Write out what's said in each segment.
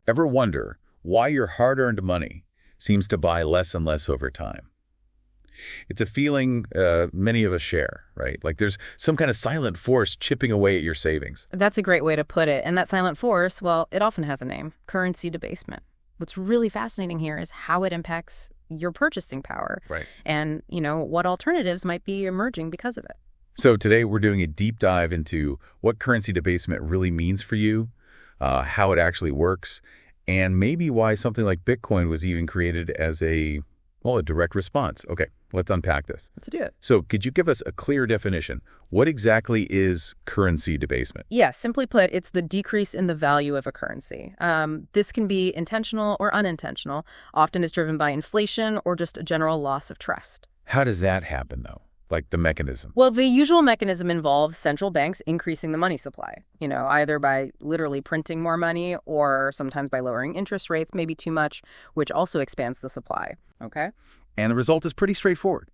Ever wonder why your hard-earned money seems to buy less and less over time? It's a feeling many of us share, right? Like there's some kind of silent force chipping away at your savings. That's a great way to put it. And that silent force, well, it often has a name: currency debasement. What's really fascinating here is how it impacts your purchasing power. Right. And, what alternatives might be emerging because of it. So today we're doing a deep dive into what currency debasement really means for you, how it actually works, and maybe why something like Bitcoin was even created as a direct response. Okay, let's unpack this. Let's do it. So could you give us a clear definition? What exactly is currency debasement? Yeah, simply put, it's the decrease in the value of a currency. This can be intentional or unintentional. Often it's driven by inflation or just a general loss of trust. How does that happen, though? Like the mechanism? Well, the usual mechanism involves central banks increasing the money supply, either by literally printing more money or sometimes by lowering interest rates, maybe too much, which also expands the supply. Okay? And the result is pretty straightforward.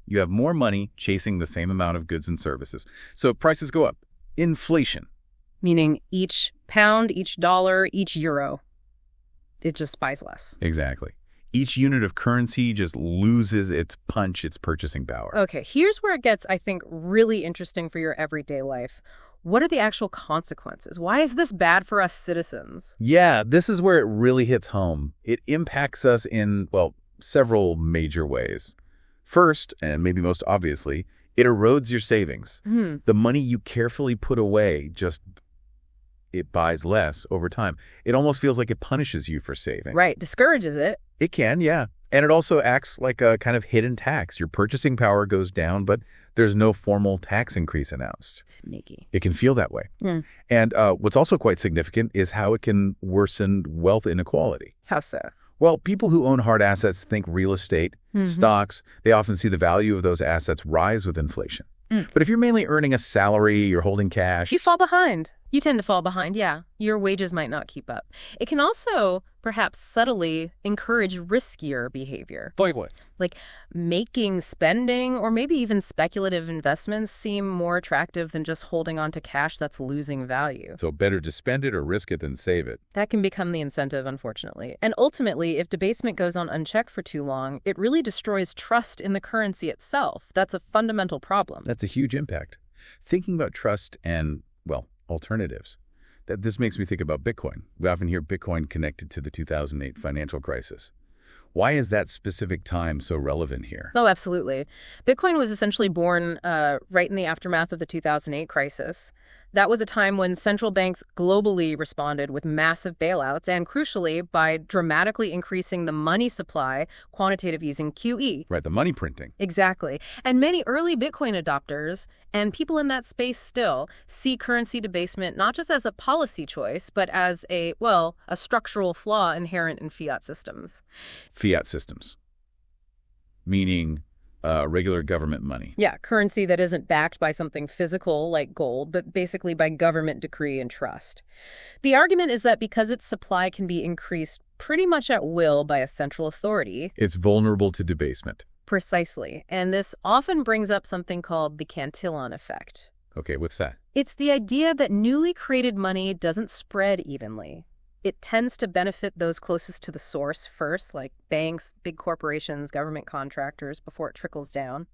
You have more money chasing the same amount of goods and services. So prices go up. Inflation. Meaning each pound, each dollar, each euro, it just buys less. Exactly. Each unit of currency just loses its punch, its purchasing power. Okay, here's where it gets, I think, really interesting for your everyday life. What are the actual consequences? Why is this bad for us citizens? Yeah, this is where it really hits home. It impacts us in, several major ways. First, and maybe most obviously, it erodes your savings. The money you carefully put away it buys less over time. It almost feels like it punishes you for saving. Right, discourages it. It can, yeah. And it also acts like a kind of hidden tax. Your purchasing power goes down, but there's no formal tax increase announced. Sneaky. It can feel that way. And what's also quite significant is how it can worsen wealth inequality. How so? Well, people who own hard assets think real estate, stocks. They often see the value of those assets rise with inflation. But if you're mainly earning a salary, you're holding cash. You fall behind. You tend to fall behind, yeah. Your wages might not keep up. It can also perhaps subtly encourage riskier behavior. Like what? Like making spending or maybe even speculative investments seem more attractive than just holding on to cash that's losing value. So better to spend it or risk it than save it. That can become the incentive, unfortunately. And ultimately, if debasement goes on unchecked for too long, it really destroys trust in the currency itself. That's a fundamental problem. That's a huge impact. Thinking about trust and, alternatives. This makes me think about Bitcoin. We often hear Bitcoin connected to the 2008 financial crisis. Why is that specific time so relevant here? Oh, absolutely. Bitcoin was essentially born right in the aftermath of the 2008 crisis. That was a time when central banks globally responded with massive bailouts and, crucially, by dramatically increasing the money supply, quantitative easing, QE. Right, the money printing. Exactly. And many early Bitcoin adopters, and people in that space still, see currency debasement not just as a policy choice, but as a structural flaw inherent in fiat systems. Fiat systems. Meaning regular government money. Yeah, currency that isn't backed by something physical like gold, but basically by government decree and trust. The argument is that because its supply can be increased pretty much at will by a central authority, it's vulnerable to debasement. Precisely. And this often brings up something called the Cantillon effect. Okay, what's that? It's the idea that newly created money doesn't spread evenly. It tends to benefit those closest to the source first, like banks, big corporations, government contractors, before it trickles down.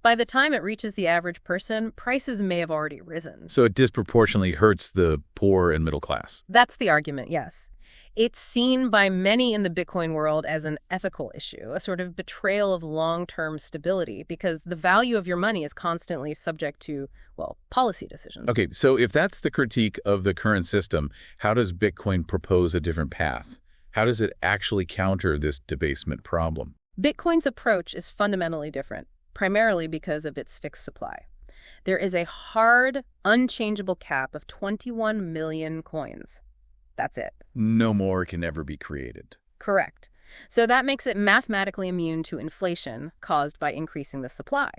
By the time it reaches the average person, prices may have already risen. So it disproportionately hurts the poor and middle class. That's the argument, yes. It's seen by many in the Bitcoin world as an ethical issue, a sort of betrayal of long-term stability, because the value of your money is constantly subject to, policy decisions. Okay, so if that's the critique of the current system, how does Bitcoin propose a different path? How does it actually counter this debasement problem? Bitcoin's approach is fundamentally different, primarily because of its fixed supply. There is a hard, unchangeable cap of 21 million coins. That's it. No more can ever be created. Correct. So that makes it mathematically immune to inflation caused by increasing the supply.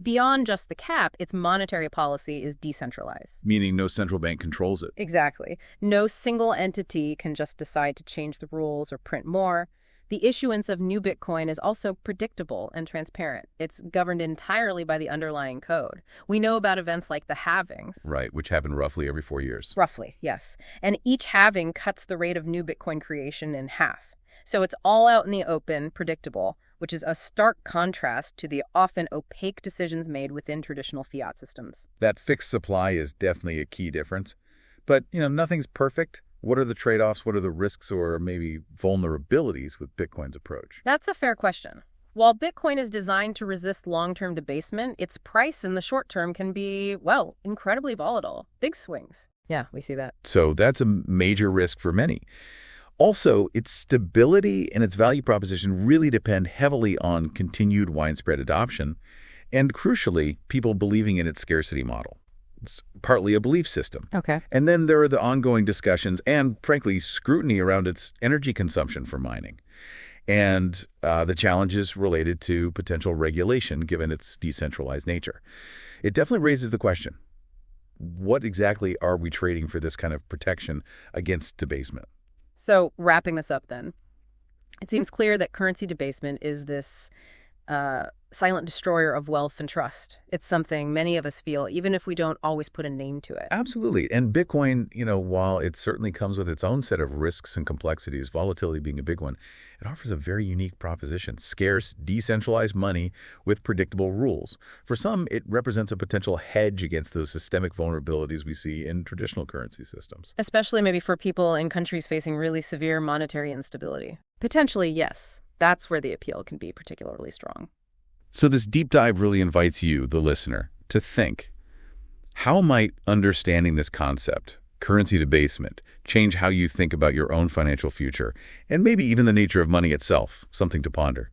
Beyond just the cap, its monetary policy is decentralized. Meaning no central bank controls it. Exactly. No single entity can just decide to change the rules or print more. The issuance of new Bitcoin is also predictable and transparent. It's governed entirely by the underlying code. We know about events like the halvings. Right, which happen roughly every 4 years. Roughly, yes. And each halving cuts the rate of new Bitcoin creation in half. So it's all out in the open, predictable, which is a stark contrast to the often opaque decisions made within traditional fiat systems. That fixed supply is definitely a key difference. But, nothing's perfect. What are the trade-offs? What are the risks or maybe vulnerabilities with Bitcoin's approach? That's a fair question. While Bitcoin is designed to resist long-term debasement, its price in the short term can be, well, incredibly volatile. Big swings. Yeah, we see that. So that's a major risk for many. Also, its stability and its value proposition really depend heavily on continued widespread adoption and, crucially, people believing in its scarcity model. It's partly a belief system. Okay. And then there are the ongoing discussions and, frankly, scrutiny around its energy consumption for mining and the challenges related to potential regulation given its decentralized nature. It definitely raises the question, what exactly are we trading for this kind of protection against debasement? So wrapping this up then, it seems clear that currency debasement is this silent destroyer of wealth and trust. It's something many of us feel, even if we don't always put a name to it. Absolutely. And Bitcoin, while it certainly comes with its own set of risks and complexities, volatility being a big one, it offers a very unique proposition: scarce, decentralized money with predictable rules. For some, it represents a potential hedge against those systemic vulnerabilities we see in traditional currency systems. Especially maybe for people in countries facing really severe monetary instability. Potentially, yes. That's where the appeal can be particularly strong. So this deep dive really invites you, the listener, to think, how might understanding this concept, currency debasement, change how you think about your own financial future, and maybe even the nature of money itself? Something to ponder.